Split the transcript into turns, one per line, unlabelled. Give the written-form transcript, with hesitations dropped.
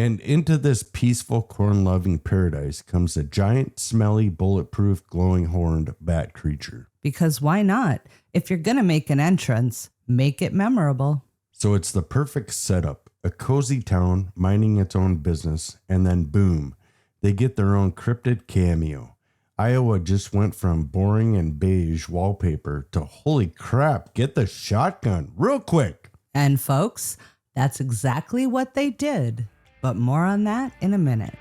And into this peaceful corn-loving paradise comes a giant, smelly, bulletproof, glowing horned bat creature.
Because why not? If you're going to make an entrance, make it memorable.
So it's the perfect setup. A cozy town minding its own business, and then boom, they get their own cryptid cameo. Iowa just went from boring and beige wallpaper to holy crap, get the shotgun real quick.
And folks, that's exactly what they did. But more on that in a minute.